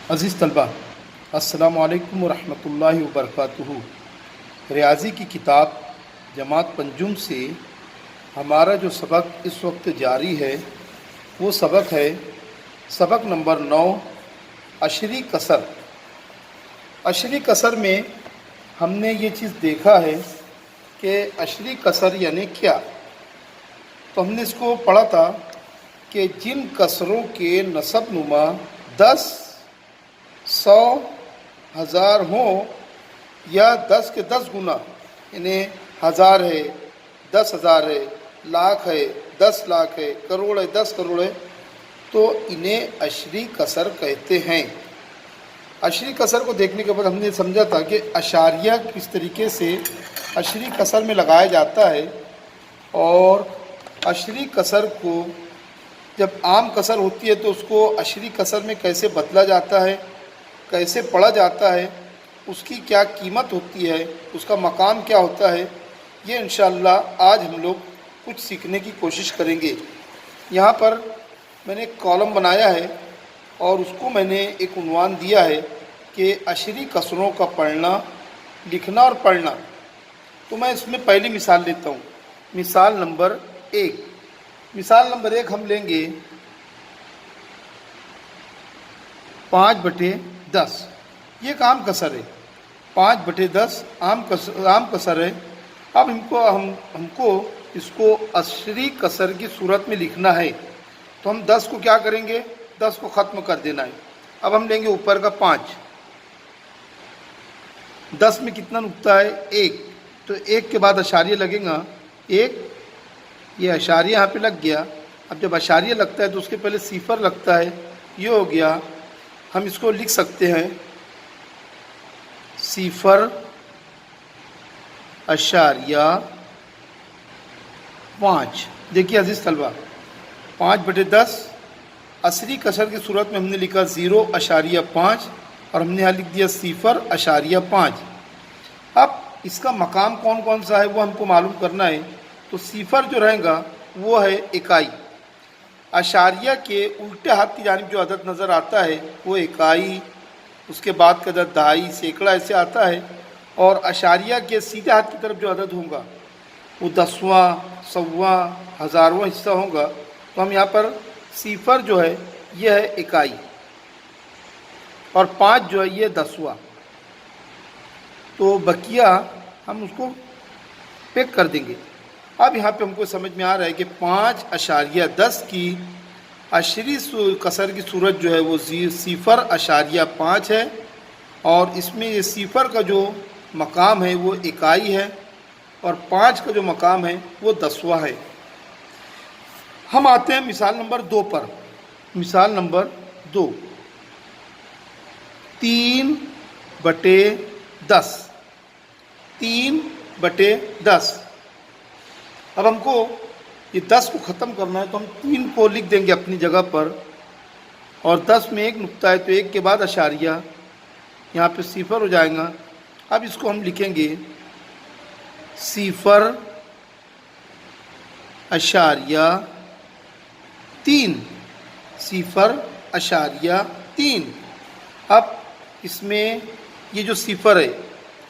अज़ीज़ तलबा, अस्सलामु अलैकुम वरहमतुल्लाहि वबरकातुहू। रियाज़ी की किताब जमात पंजुम से हमारा जो सबक इस वक्त जारी है वो सबक है सबक नंबर 9, अशरी कसर। अशरी कसर में हमने ये चीज़ देखा है कि अशरी कसर यानी क्या। तो हमने इसको पढ़ा था कि जिन कसरों के नसब नुमा 10, 100, 1000 हों या 10 के 10 गुना, यानी 1000 है, 10,000 है, लाख है, 10 लाख है, करोड़ है, 10 करोड़ है, तो इन्हें अशरी कसर कहते हैं। अशरी कसर को देखने के बाद हमने समझा था कि अशारिया किस तरीके से अशरी कसर में लगाया जाता है, और अशरी कसर को जब आम कसर होती है तो उसको अशरी कसर में कैसे बदला जाता है, कैसे पढ़ा जाता है, उसकी क्या कीमत होती है, उसका मकाम क्या होता है, ये इंशाअल्लाह आज हम लोग कुछ सीखने की कोशिश करेंगे। यहाँ पर मैंने एक कॉलम बनाया है और उसको मैंने एक उन्वान दिया है कि अशरी कसरों का पढ़ना, लिखना और पढ़ना। तो मैं इसमें पहली मिसाल लेता हूँ। मिसाल नंबर 1। मिसाल नंबर 1 हम लेंगे 5/10। ये एक आम कसर है। 5/10 आम कसर है। अब हमको इसको अशरी कसर की सूरत में लिखना है, तो हम 10 को क्या करेंगे, 10 को ख़त्म कर देना है। अब हम लेंगे ऊपर का 5। 10 में कितना नुकता है, 1, तो 1 के बाद अशारिया लगेगा 1, ये अशारिया यहाँ पे लग गया। अब जब अशारिया लगता है तो उसके पहले सिफर लगता है, ये हो गया। हम इसको लिख सकते हैं 0.5। देखिए अजीज़ तलबा, 5/10 अशरी कसर की सूरत में हमने लिखा 0.5 और हमने यहाँ लिख दिया 0.5। अब इसका मकाम कौन कौन सा है वो हमको मालूम करना है। तो सिफर जो रहेगा वो है इकाई। अशारिया के उल्टे हाथ की जानिब जो अदद नज़र आता है वो इकाई, उसके बाद का अदद दहाई, सैकड़ा ऐसे आता है। और अशारिया के सीधे हाथ की तरफ जो अदद होगा वो 10वां, 100वां, 1000वां हिस्सा होगा। तो हम यहाँ पर सिफर जो है ये है इकाई और 5 जो है ये 10वां। तो बकिया हम उसको पैक कर देंगे। अब यहाँ पे हमको समझ में आ रहा है कि 5.10 की अशरी कसर की सूरत जो है वो 0.5 है, और इसमें ये सिफर का जो मकाम है वो इकाई है और 5 का जो मकाम है वो 10वां है। हम आते हैं मिसाल नंबर 2 पर। मिसाल नंबर 2, 3/10। 3/10। अब हमको ये 10 को ख़त्म करना है तो हम 3 को लिख देंगे अपनी जगह पर, और 10 में 1 नुक्ता है तो 1 के बाद अशारिया, यहाँ पे सिफर हो जाएगा। अब इसको हम लिखेंगे 0.3। 0.3। अब इसमें ये जो सिफर है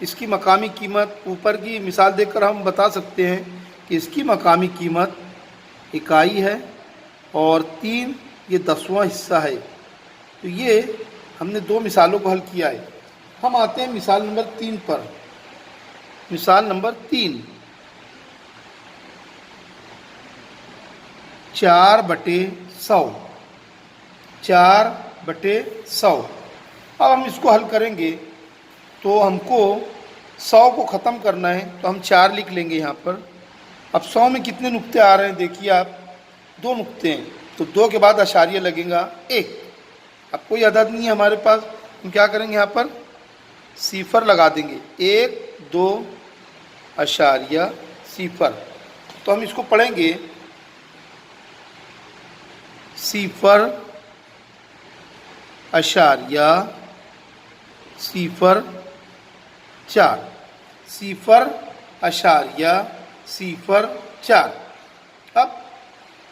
इसकी मकामी कीमत, ऊपर की मिसाल देकर हम बता सकते हैं कि इसकी मकामी कीमत इकाई है और 3 ये 10वां हिस्सा है। तो ये हमने 2 मिसालों को हल किया है। हम आते हैं मिसाल नंबर 3 पर। मिसाल नंबर 3, 4/100। 4/100। अब हम इसको हल करेंगे तो हमको 100 को ख़त्म करना है तो हम 4 लिख लेंगे यहाँ पर। अब 100 में कितने नुक्ते आ रहे हैं देखिए आप, 2 नुक्ते हैं, तो 2 के बाद अशारिया लगेगा 1। अब कोई अदद नहीं है हमारे पास, हम क्या करेंगे, यहाँ पर सिफर लगा देंगे, 1, 2 अशारिया सिफर। तो हम इसको पढ़ेंगे 0.04। 0.04। अब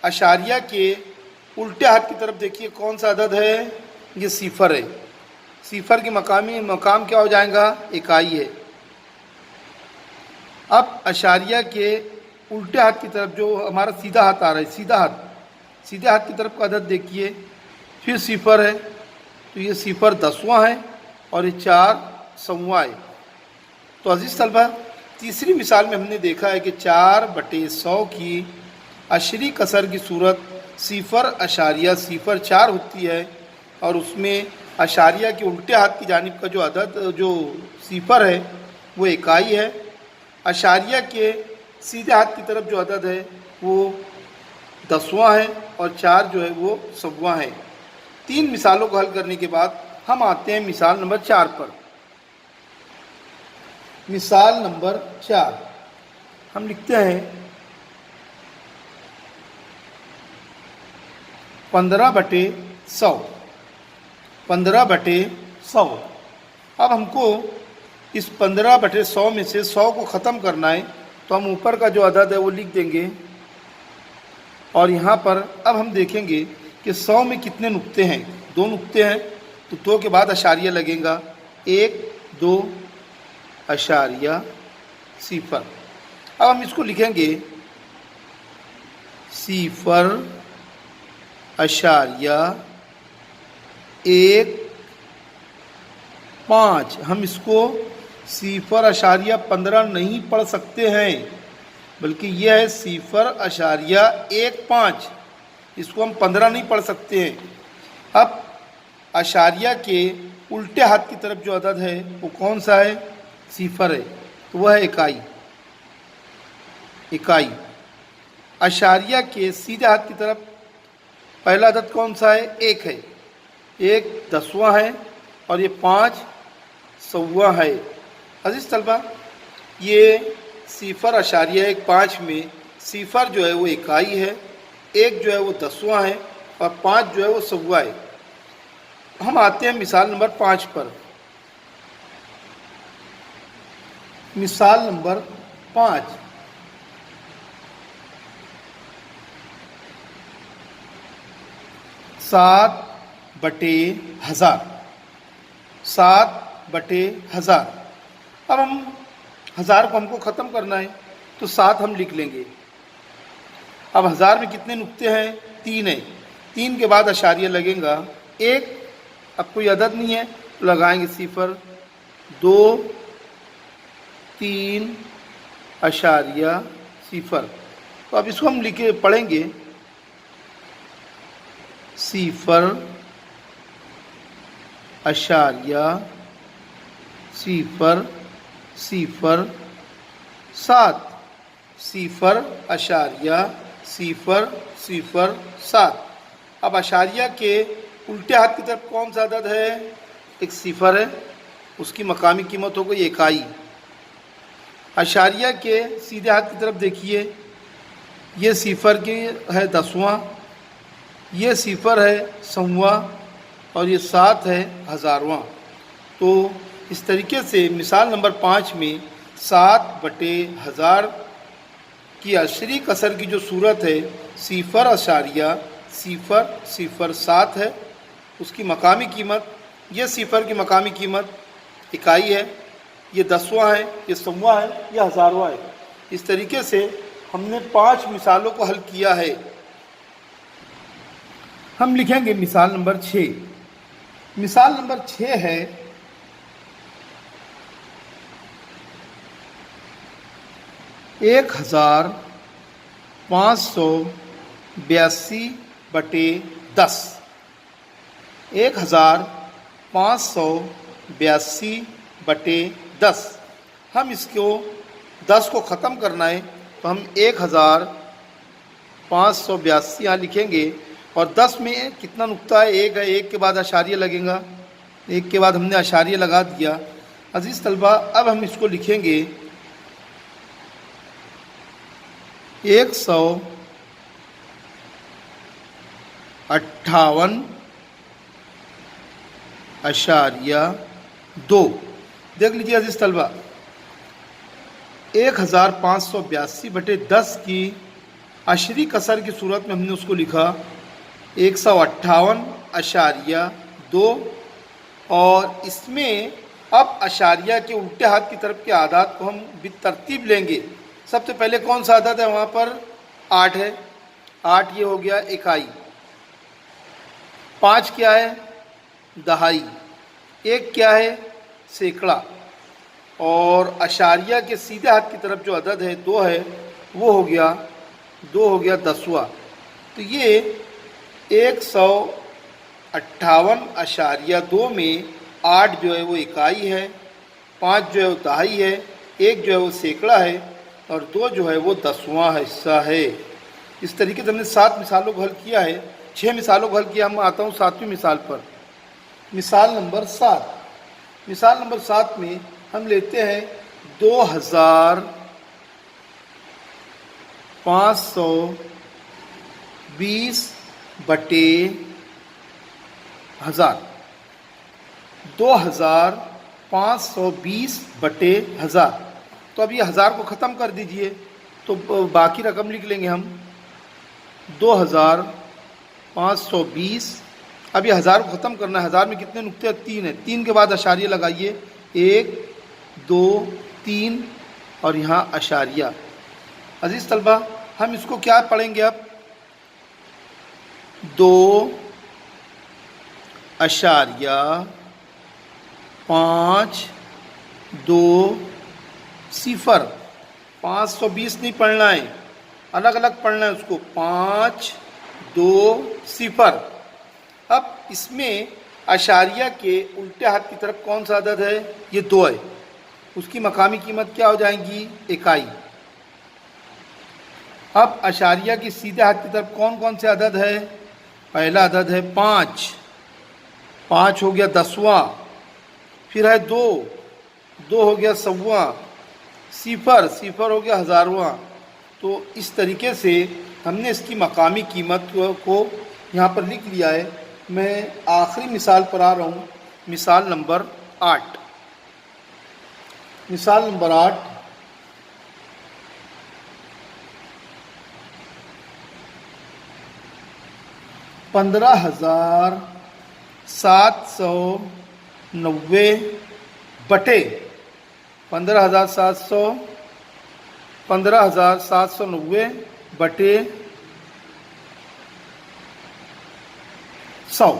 अशारिया के उल्टे हाथ की तरफ देखिए कौन सा अदद है, ये सिफर है। सिफर की मकाम क्या हो जाएगा, इकाई है। अब अशारिया के उल्टे हाथ की तरफ जो हमारा सीधा हाथ आ रहा है, सीधे हाथ की तरफ का अदद देखिए, फिर सिफर है, तो ये सिफर 10वां है और ये 4 सौवां है। तो अजीज़ तलबा, तीसरी मिसाल में हमने देखा है कि 4/100 की अशरी कसर की सूरत सिफर अशारिया सिफर 4 होती है, और उसमें अशारिया के उल्टे हाथ की जानिब का जो अदद जो सिफर है वो इकाई है। अशारिया के सीधे हाथ की तरफ जो अदद है वो 10वां है और 4 जो है वो सौवां है। 3 मिसालों को हल करने के बाद हम आते हैं मिसाल नंबर 4 पर। मिसाल नंबर 4 हम लिखते हैं 15/100। 15/100। अब हमको इस 15/100 में से 100 को ख़त्म करना है, तो हम ऊपर का जो अदद है वो लिख देंगे, और यहाँ पर अब हम देखेंगे कि 100 में कितने नुक्ते हैं। 2 नुक्ते हैं, तो 2 के बाद अशारिया लगेगा, 1 2 अशारिया सिफर। अब हम इसको लिखेंगे सिफर अशारिया 1 5। हम इसको सिफर अशारिया 15 नहीं पढ़ सकते हैं, बल्कि यह है सिफर अशारिया 1 5। इसको हम 15 नहीं पढ़ सकते हैं। अब अशारिया के उल्टे हाथ की तरफ जो अदद है वो कौन सा है, सिफर है, तो वह है इकाई। अशारिया के सीधे हाथ की तरफ पहला अदद कौन सा है, 1 है। 1 10वां है और ये 5 सौवां है। अजीज़ तलबा, ये सिफर अशारिया 1 5 में सिफर जो है वो इकाई है, 1 जो है वो 10वां है और 5 जो है वो सौवां है। हम आते हैं मिसाल नंबर 5 पर। मिसाल नंबर 5 7/1000। 7/1000। अब हम 1000 को हमको ख़त्म करना है, तो 7 हम लिख लेंगे। अब 1000 में कितने नुक्ते हैं, 3 है। 3 के बाद अशारिया लगेगा, 1 अब कोई अदद नहीं है तो लगाएंगे सिफर, 2 3 अशारिया सिफर। तो अब इसको हम लिखे पढ़ेंगे सिफर अशारिया सिफर 7। सिफर अशारिया सिफर 7। अब अशारिया के उल्टे हाथ की तरफ कौन सा अदद है, एक सिफर है, उसकी मकामी कीमत हो गई इकाई। अशारिया के सीधे हाथ की तरफ देखिए, ये सिफर की है 10वां, ये सिफर है सौवां और ये 7 है 1000वां। तो इस तरीके से मिसाल नंबर 5 में 7/1000 की अशरी कसर की जो सूरत है सिफर अशारिया सिफर 7 है। उसकी मकामी कीमत, ये सिफर की मकामी कीमत इकाई है, ये 10वां है, ये सौवां है, ये 1000वां है। इस तरीके से हमने 5 मिसालों को हल किया है। हम लिखेंगे मिसाल नंबर 6। मिसाल नंबर 6 है 1582/10। 1582/10। हम इसको 10 को ख़त्म करना है, तो हम 1582 यहाँ लिखेंगे, और 10 में कितना नुक्ता है, 1 है, 1 के बाद अशारिया लगेगा, 1 के बाद हमने अशारिया लगा दिया। अजीज़ तलबा, अब हम इसको लिखेंगे 158.2। देख लीजिए अजीज़ तलबा, 1582/10 की अशरी कसर की सूरत में हमने उसको लिखा 158.2 और इसमें अब अशारिया के उल्टे हाथ की तरफ के आदात को हम बितरतीब लेंगे। सबसे पहले कौन सा आदत है, वहाँ पर 8 है, 8 ये हो गया इकाई, 5 क्या है दहाई, 1 क्या है सैकड़ा, और अशारिया के सीधे हाथ की तरफ जो अदद है 2 है, वो हो गया 2 हो गया 10वां। तो ये 158.2 में 8 जो है वो इकाई है, 5 जो है वो दहाई है, 1 जो है वो सैकड़ा है, और 2 जो है वो 10वां हिस्सा है। इस तरीके से हमने 7 मिसालों को हल किया है, 6 मिसालों को हल किया। हम आता हूँ 7वीं मिसाल पर। मिसाल नंबर 7। मिसाल नंबर 7 में हम लेते हैं 2520 बटे 1000, 2520 बटे 1000। तो अब ये 1000 को ख़त्म कर दीजिए, तो बाकी रकम लिख लेंगे हम 2520। अब ये 1000 को ख़त्म करना है। 1000 में कितने नुक्ते हैं, 3 है, 3 के बाद अशारिया लगाइए, 1 2 3 और यहाँ अशारिया। अजीज़ तलबा, हम इसको क्या पढ़ेंगे अब, 2.520। 520 नहीं पढ़ना है, अलग अलग पढ़ना है उसको, 520। अब इसमें अशारिया के उल्टे हाथ की तरफ कौन सा अदद है, ये 2 है, उसकी मकामी कीमत क्या हो जाएगी इकाई। अब अशारिया की सीधे हाथ की तरफ कौन कौन से अदद है, पहला अदद है 5, 5 हो गया 10वां, फिर है 2, 2 हो गया 100वां, 0, 0 हो गया 1000वां। तो इस तरीके से हमने इसकी मकामी कीमत को यहाँ पर लिख लिया है। मैं आखिरी मिसाल पर आ रहा हूँ, मिसाल नंबर 8। मिसाल नंबर 8, 15,790 बटे 15,790 बटे 100।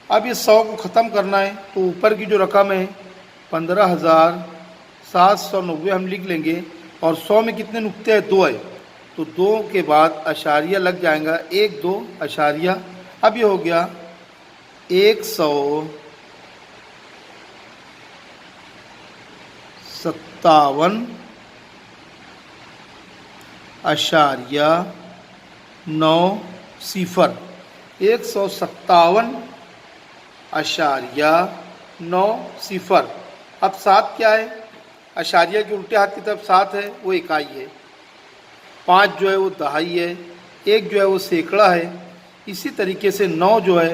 अब ये 100 को ख़त्म करना है, तो ऊपर की जो रकम है 15,790 हम लिख लेंगे, और 100 में कितने नुक्ते हैं, 2 है, तो 2 के बाद अशारिया लग जाएगा, 1 2 अशारिया। अब ये हो गया 157.90, 157.90। अब 7 क्या है, अशारिया के उल्टे हाथ की तरफ 7 है, वो इकाई है, 5 जो है वो दहाई है, 1 जो है वो सैकड़ा है, इसी तरीके से 9 जो है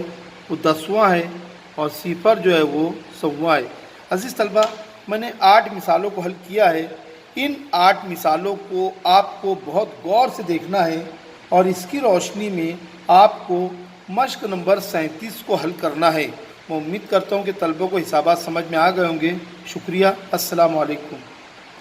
वो 10वां है, और 0 जो है वो 100वां है। अजीज़ तलबा, मैंने 8 मिसालों को हल किया है। इन 8 मिसालों को आपको बहुत गौर से देखना है, और इसकी रोशनी में आपको मश्क नंबर 37 को हल करना है। मैं उम्मीद करता हूँ कि तलबों को हिसाबात समझ में आ गए होंगे। शुक्रिया। अस्सलामु अलैकुम।